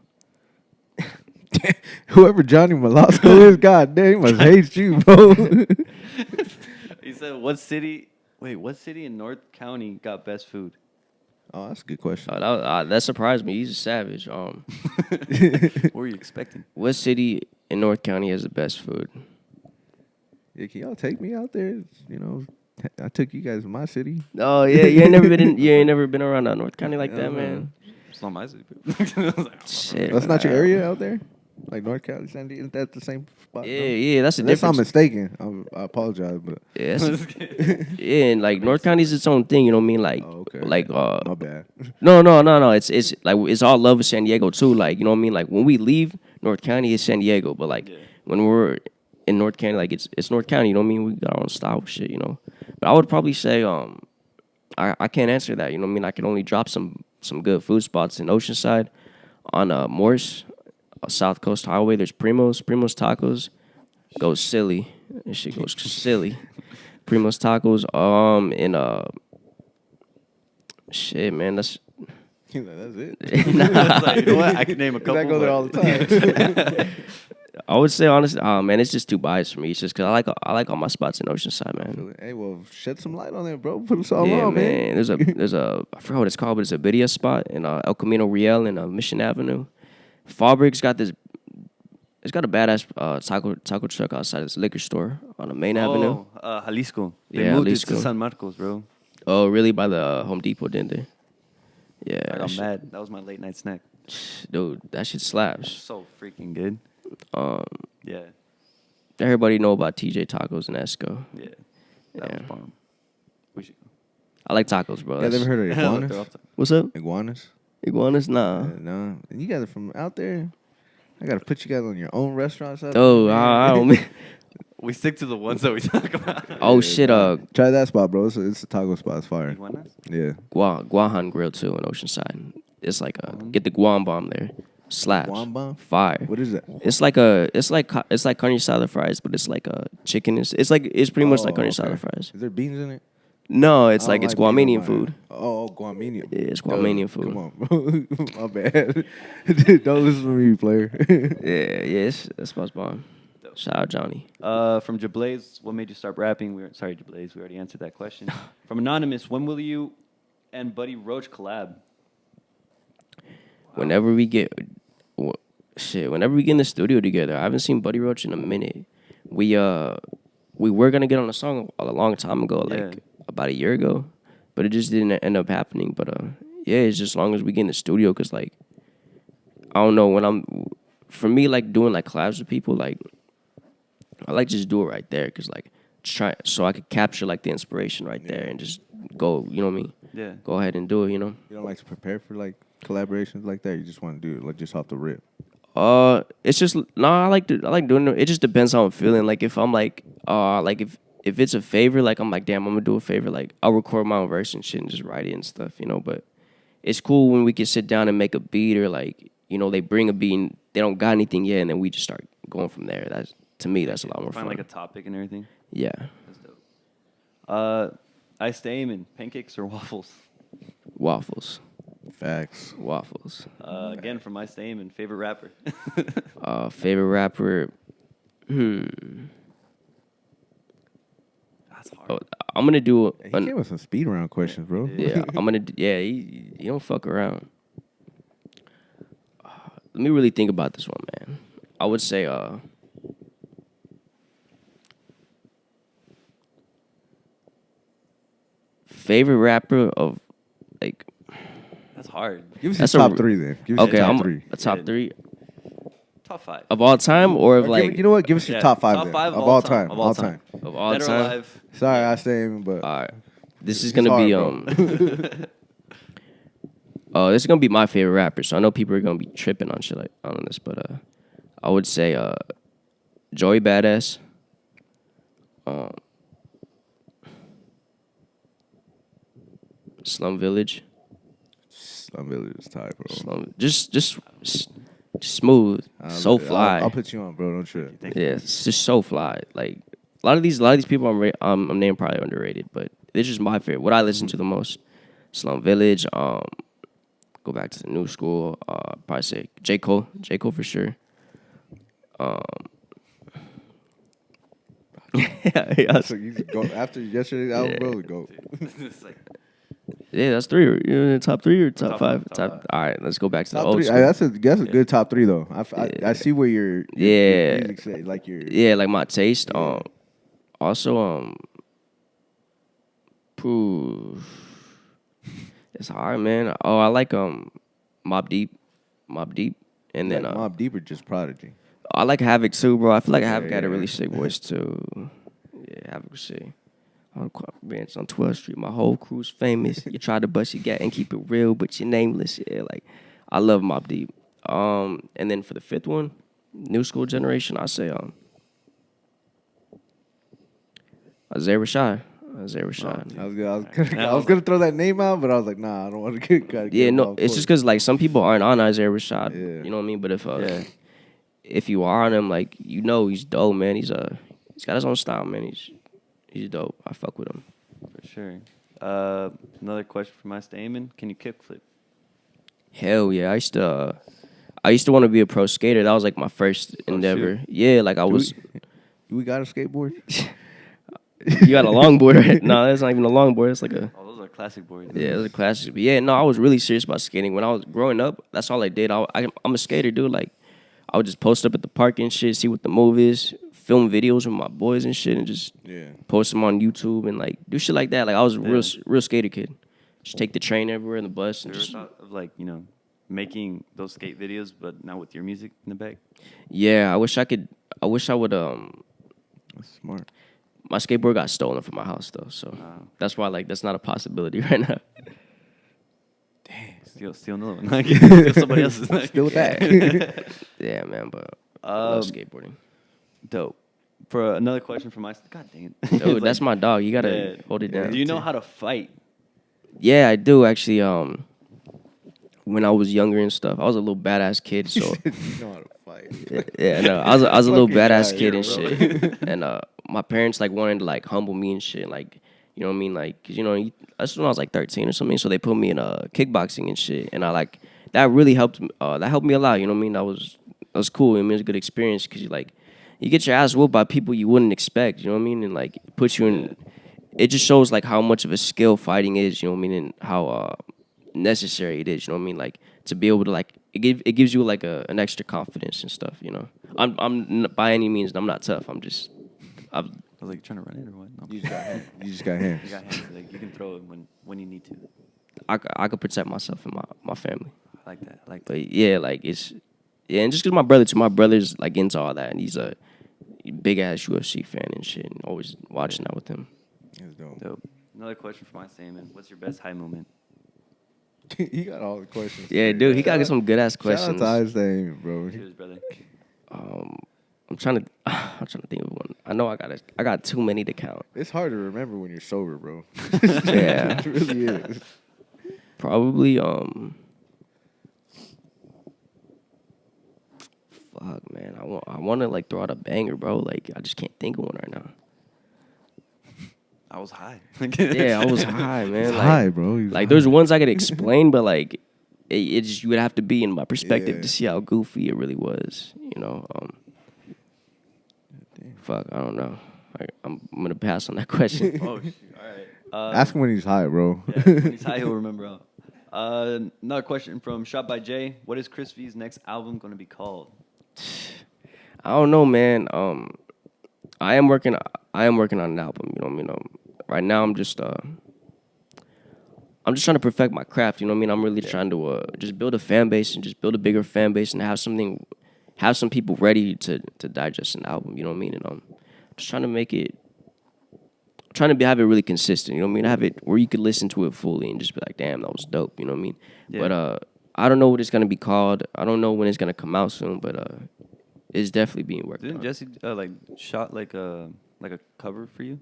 Whoever Johnny Velasco is, god damn, he must hate you, bro. He said, "What city in North County got best food?" Oh, that's a good question. That surprised me. He's a savage. What were you expecting? What city in North County has the best food? Yeah, can y'all take me out there? You know, I took you guys to my city. Oh yeah, you ain't never been around North County like that, man. It's not my city. Shit, that's not your area out there. Like North County, San Diego, isn't that the same spot? Yeah, that's the Unless difference. I'm mistaken. I apologize, but yeah, and like North County is its own thing. You know what I mean? Like, like my bad. No. It's like it's all love of San Diego too. Like, you know what I mean? Like when we leave North County, it's San Diego, but like when we're in North County, like it's North County. You know what I mean? We got our own style of shit. You know, but I would probably say I can't answer that. You know what I mean? I can only drop some good food spots in Oceanside, on Morse. South Coast Highway, there's Primo's Tacos. Goes silly. This shit goes silly. Primo's Tacos. Shit, man, that's it. Like, you know what? I could name a couple. I go there all the time. I would say honestly, man, it's just too biased for me. It's just because I like all my spots in Oceanside, man. Hey, well, shed some light on that, bro. Put us all on, man. There's a I forgot what it's called, but it's a birria spot in El Camino Real in Mission Avenue. Fallbrook's got this. It's got a badass taco truck outside this liquor store on the main avenue. Jalisco. They moved Jalisco. it to San Marcos, bro. Oh, really? By the Home Depot, didn't they? Yeah. I got mad. That was my late night snack. Dude, that shit slaps. So freaking good. Yeah. Everybody know about TJ Tacos and Esco. Yeah. That was bomb. We should go. I like tacos, bro. You guys ever heard of iguanas? What's up? Iguanas? Iguanas, nah. No, and you guys are from out there. I gotta put you guys on your own restaurants. Oh, I don't mean. We stick to the ones that we talk about. Oh shit! Try that spot, bro. It's a taco spot. It's fire. Iguanas? Yeah. Guahan Grill too in Oceanside. It's like get the guam bomb there. Slaps. Guam bomb? Fire. What is that? It's like carne asada fries, but it's like a chicken. It's pretty much like carne asada fries. Is there beans in it? No, it's I like don't it's like beans on Guamanian mine. food. Oh, Guamanian. Yeah, it's Guamanian food. Come on, bro. My bad. Don't listen to me, player. Yeah, that spot's bomb. Shout out Johnny. From Jablaze, what made you start rapping? Sorry, Jablaze, we already answered that question. From Anonymous, when will you and BuddyRoach collab? Whenever we get in the studio together. I haven't seen BuddyRoach in a minute. We were gonna get on a song a long time ago, like about a year ago, but it just didn't end up happening. But yeah, it's just as long as we get in the studio, cause like I don't know for me like doing like collabs with people, like I like just do it right there, cause like try so I could capture like the inspiration right there and just go, you know what I mean? Yeah. Go ahead and do it, you know. You don't like to prepare for like collaborations like that. You just want to do it like just off the rip. It's just I like doing it. It just depends how I'm feeling. Like if I'm like if it's a favor, like I'm like, damn, I'm gonna do a favor. Like I'll record my own verse and shit and just write it and stuff, you know. But it's cool when we can sit down and make a beat, or like, you know, they bring a beat and they don't got anything yet, and then we just start going from there. That's, to me, that's a lot more fun. Find like a topic and everything. Yeah. That's dope. Iced aim and pancakes or waffles? Waffles. Facts. Waffles. Again, from Iced aim and favorite rapper. Favorite rapper. That's hard. Oh, I'm gonna do. He came with some speed round questions, bro. Yeah, I'm gonna. Yeah, he don't fuck around. Let me really think about this one, man. I would say, favorite rapper of, like. That's hard. Give us That's your a- top three then. Give us Okay, your top I'm three. a top Yeah. three Top five. of all time, or of Or like you know what? Give us your Yeah, top five. top then. five of all time. Of all time. of all Dead or time. alive. Sorry, I say, but All right, this is It's gonna be hard, this is gonna be my favorite rapper. So I know people are gonna be tripping on shit like on this, but I would say Joey Badass. Slum Village. Slum Village is tight, bro. Just smooth, so fly. I'll put you on, bro. Don't trip. Yeah, it's just so fly. Like a lot of these people I'm naming probably underrated, but it's just my favorite. What I listen to the most, Slum Village. Go back to the new school. Probably say J. Cole for sure. Yeah, So you go after yesterday's album, bro. Go. It's like, yeah, that's three. You're in the top three or top five? Top five. All right, let's go back to the Top old three. school. That's a good top three though. I see where your music say, like your Yeah, like my taste. Yeah. Also, it's hard, man. Oh, I like Mobb Deep, and then Mobb Deep or just Prodigy. I like Havoc too, bro. I feel like Havoc Yeah, had a yeah. really sick voice too. Yeah, Havoc was sick. On bench on 12th Street, my whole crew's famous. You try to bust your gat and keep it real, but you're nameless. Yeah, like I love Mobb Deep. And then for the fifth one, new school generation, I say Isaiah Rashad. I was gonna throw that name out, but I was like, nah, I don't want to get. Yeah, no, it's just because like some people aren't on Isaiah Rashad. Yeah. You know what I mean? But if you are on him, like you know he's dope, man. He's got his own style, man. He's dope. I fuck with him. for sure. Another question from my Damon. Can you kickflip? Hell yeah, I used to want to be a pro skater. That was like my first endeavor. Shoot. Yeah, like I was. We got a skateboard. You got a longboard, right? No, that's not even a longboard. It's like a. Oh, those are classic boards. Yeah, it was a classic. But yeah, no, I was really serious about skating. When I was growing up, that's all I did. I'm a skater, dude. Like, I would just post up at the park and shit, see what the move is, film videos with my boys and shit, and just post them on YouTube and like do shit like that. Like I was a real skater kid. Just take the train everywhere and the bus and You ever just. thought of like, making those skate videos, but now with your music in the back? Yeah, I wish I would. That's smart. My skateboard got stolen from my house though, so that's why like that's not a possibility right now. Dang. steal another one. Like, steal somebody else's. Still with that. Yeah, man, but I love skateboarding. Dope. For another question from my... God dang it. Dude, It's that's like, my dog. You gotta hold it down. do you know how to fight? Yeah, I do actually. When I was younger and stuff, I was a little badass kid. So You know how to fight. yeah, no, I was a little Fucking badass guy, kid bro. and shit. And my parents like wanted to like humble me and shit. Like, you know what I mean? Like, 'cause, you know, that's when I was like 13 or something. So they put me in kickboxing and shit. And I like that really helped. That helped me a lot. You know what I mean? That was cool. I mean, it was a good experience because you get your ass whooped by people you wouldn't expect. You know what I mean? And like it puts you in. It just shows like how much of a skill fighting is. You know what I mean? And how necessary it is. You know what I mean? Like to be able to like it gives you like an extra confidence and stuff. You know, I'm by any means I'm not tough. I was like, trying to run it or what? No. You just got hands. You just got hands. You got hands. Like, you can throw it when you need to. I could protect myself and my family. I like that. I like that. But yeah, like and just because my brother's like into all that, and he's a big ass UFC fan and shit, and always watching that with him. That's dope. Dope. Another question for my statement. What's your best high moment? He got all the questions. Yeah, dude, he got some good ass questions. Shout out to Einstein, bro. Cheers, brother. I'm trying to think of one. I know I got too many to count. It's hard to remember when you're sober, bro. Yeah, It really is. probably fuck, man. I want to like throw out a banger, bro. Like I just can't think of one right now. I was high. Yeah, I was high, man. He's Like, high, bro. He's like high. there's ones I could explain, but like it just you would have to be in my perspective Yeah. to see how goofy it really was. You know. Fuck, I don't know. I'm gonna pass on that question. Oh, shoot. All right. Ask him when he's high, bro. Yeah, when he's high, he'll remember. Another question from Shot by Jay. What is CHRISVEE's next album going to be called? I don't know, man. I am working on an album. You know what I mean? Right now, I'm just trying to perfect my craft. You know what I mean? I'm really trying to just build a fan base and just build a bigger fan base and have some people ready to digest an album. You know what I mean? And just trying to make it. Have it really consistent, you know what I mean? Have it where you could listen to it fully and just be like, damn, that was dope, you know what I mean? Yeah. But I don't know what it's gonna be called. I don't know when it's gonna come out soon, but it's definitely being worked Didn't on. Jesse shot like a cover for you?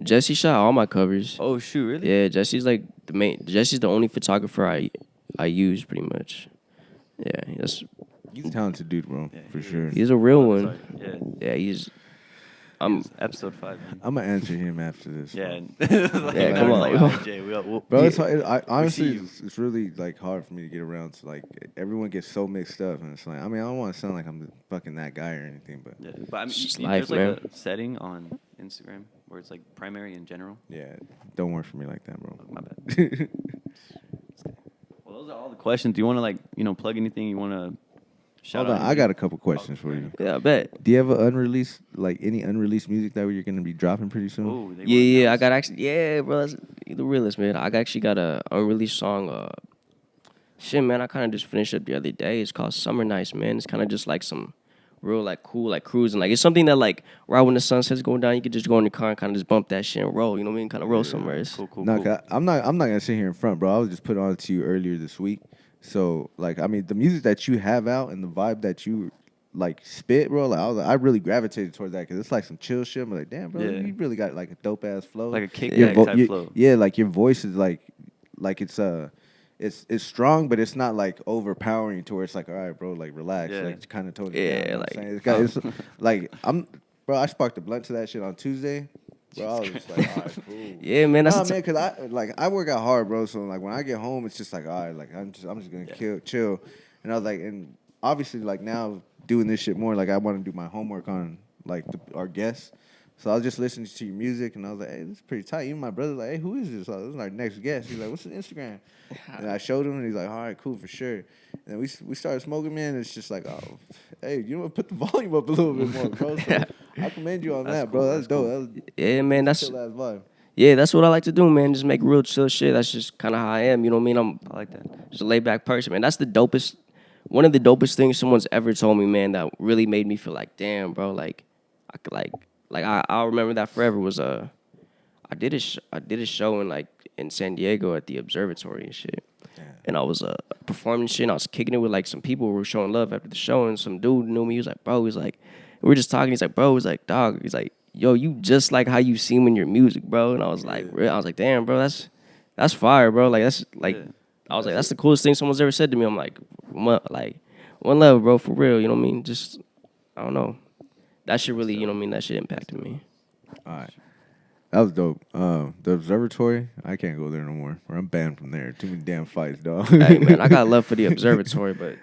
Jesse shot all my covers. Oh shoot, really? Yeah, Jesse's like the main. Jesse's the only photographer I use pretty much. Yeah, He's a talented dude, bro. Yeah, for he sure. he's a real one. Sorry. Yeah, he's. It's episode 5. Man. I'm gonna answer him after this. Yeah. Yeah, come on. Like, Jay, we'll Bro, it's hard. Honestly, you. it's really like hard for me to get around to like everyone gets so mixed up, and it's like I mean I don't want to sound like I'm fucking that guy or anything, but Yeah, but I mean, It's just there's life, like man. a setting on Instagram where it's like primary and general. yeah, don't work for me like that, bro. My bad. Well, those are all the questions. Do you want to plug anything you want to shout Hold on, out? I got a couple questions for you. Yeah, I bet. Do you have any unreleased music that you're gonna be dropping pretty soon? Oh, they Yeah, I announced. got actually. Yeah, bro, that's the realest, man. I actually got a unreleased song. Shit, man, I kind of just finished up the other day. It's called Summer Nights, man. It's kind of just like some real like cool like cruising. Like it's something that like right when the sunset's going down, you could just go in your car and kind of just bump that shit and roll. You know what I mean? Kind of roll somewhere. It's, Cool. No, 'cause I'm not gonna sit here in front, bro. I was just put on to you earlier this week. So like, I mean, the music that you have out and the vibe that you like spit, bro. Like I really gravitated towards that because it's like some chill shit. I'm like, damn, bro, Yeah. you really got like a dope ass flow, Like a kick Yeah, back type flow. Yeah, like your voice is like it's strong, but it's not like overpowering to where it's like, all right, bro, like relax, Yeah. like kind of tone it Yeah, down. You know like- what I'm saying? It's like bro, I sparked a blunt to that shit on Tuesday. Bro, I was just like, all right, cool. yeah, man. That's Nah, the man, cause I work out hard, bro. So like when I get home, it's just like, all right, like I'm just gonna chill. And I was like, and obviously like now doing this shit more, like I want to do my homework on like our guests. So I was just listening to your music, and I was like, hey, this is pretty tight. Even my brother's like, hey, who is this? This is our next guest. He's like, what's his Instagram? And I showed him, and he's like, all right, cool, for sure. And then we started smoking, man. And it's just like, oh, hey, you know what? Put the volume up a little bit more, bro. So I commend you on That's that, bro. cool, That's that's dope. cool. That was yeah, man. That's chill ass vibe. yeah, that's what I like to do, man. Just make real chill shit. That's just kind of how I am. You know what I mean? I like that. Just a laid back person, man. That's the dopest. One of the dopest things someone's ever told me, man. That really made me feel like, damn, bro. Like I could I'll remember that forever. Was I did a show in San Diego at the observatory and shit. and I was performing shit, and I was kicking it with like some people who were showing love after the show, and some dude knew me. He was like, bro, he's like, we were just talking. He's like, bro, he's like, dog, he's like, yo, you just like how you seem in your music, bro. And I was like, I was like, damn, bro, that's fire, bro. Like that's like, I was like, that's the coolest thing someone's ever said to me. I'm like, one love, bro, for real. You know what I mean? Just I don't know. That shit really, you know what I mean? That shit impacted me. All right. That was dope. The observatory, I can't go there no more. I'm banned from there. Too many damn fights, dog. Hey, man, I got love for the observatory, but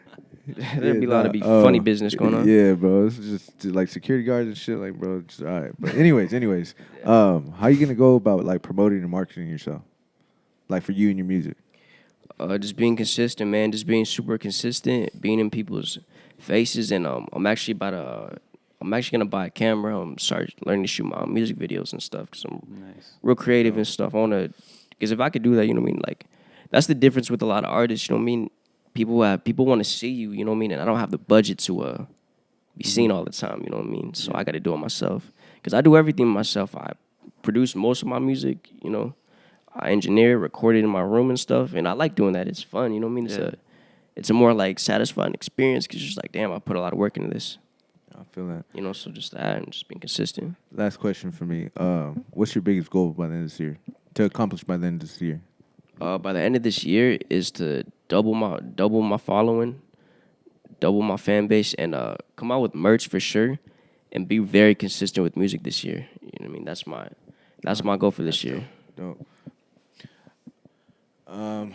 there'd be a lot of funny business going on. Yeah, bro. It's just like security guards and shit. Like, bro, just, all right. But anyways, how you going to go about, like, promoting and marketing yourself? Like, for you and your music? Just being consistent, man. Just being super consistent, being in people's faces. And I'm actually gonna buy a camera. Start learning to shoot my own music videos and stuff because I'm real creative and stuff. Because if I could do that, you know what I mean. Like that's the difference with a lot of artists. You know what I mean. People want to see you. You know what I mean. And I don't have the budget to be seen all the time. You know what I mean. So I got to do it myself because I do everything myself. I produce most of my music. You know, I engineer, record it in my room and stuff. And I like doing that. It's fun. You know what I mean. It's a more like satisfying experience because you're just like, damn, I put a lot of work into this. I feel that. You know, so just that and just being consistent. Last question for me. What's your biggest goal by the end of this year? To accomplish by the end of this year? By the end of this year is to double my following, double my fan base, and come out with merch for sure, and be very consistent with music this year. You know what I mean? That's my goal for this year. Dope. Oh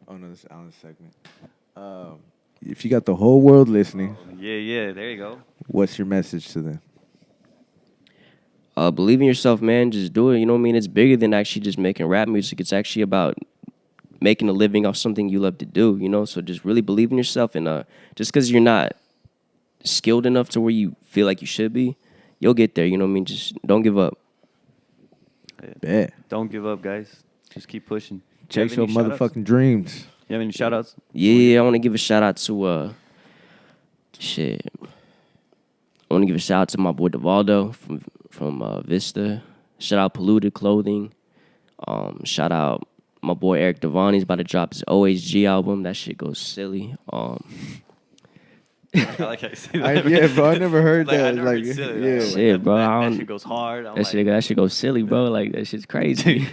no, this is Alan's segment. If you got the whole world listening, there you go. What's your message to them? Believe in yourself, man. Just do it. You know what I mean? It's bigger than actually just making rap music. It's actually about making a living off something you love to do, you know? So just really believe in yourself. And just because you're not skilled enough to where you feel like you should be, you'll get there. You know what I mean? Just don't give up. Yeah. Don't give up, guys. Just keep pushing. Chase your motherfucking dreams. You have any shout-outs? Yeah, I want to give a shout-out to, I want to give a shout-out to my boy DeValdo from Vista. Shout-out Polluted Clothing. Shout-out my boy Eric Devon. He's about to drop his OHG album. That shit goes silly. I like how you say that. Yeah, bro, I never heard that. I never heard silly. Yeah. Shit, bro. That shit goes hard. That shit goes silly, bro. Like, that shit's crazy.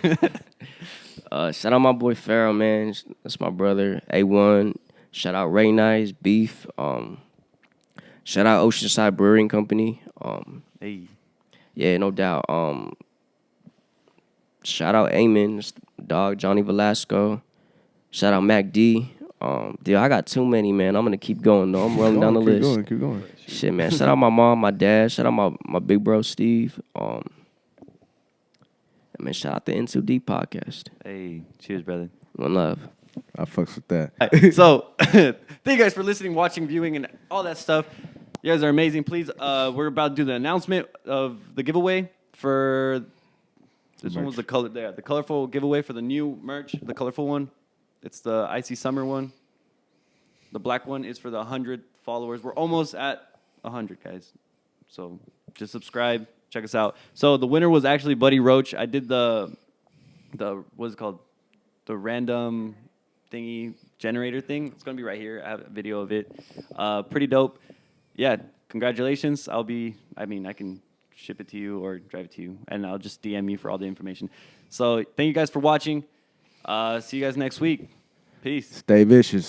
Shout out my boy Pharaoh, man. That's my brother. A1. Shout out Ray Nice, Beef. Shout out Oceanside Brewing Company. Hey. Yeah, no doubt. Shout out Eamon, dog, Johnny Velasco. Shout out Mac D. Dude, I got too many, man. I'm gonna keep going though. I'm rolling down the list. Keep going. Shit, man. Shout out my mom, my dad. Shout out my big bro Steve. Man, shout out the N2 Deep podcast. Hey, cheers, brother. One love. I fucks with that. Right, so, thank you guys for listening, watching, viewing, and all that stuff. You guys are amazing. Please, we're about to do the announcement of the giveaway for this one was the colorful giveaway for the new merch, the colorful one. It's the Icy Summer one. The black one is for the 100 followers. We're almost at 100, guys. So just subscribe. Check us out. So the winner was actually BuddyRoach. I did the what's it called? The random thingy generator thing. It's gonna be right here. I have a video of it. Pretty dope. Yeah, congratulations. I can ship it to you or drive it to you, and I'll just DM you for all the information. So thank you guys for watching. See you guys next week. Peace. Stay vicious.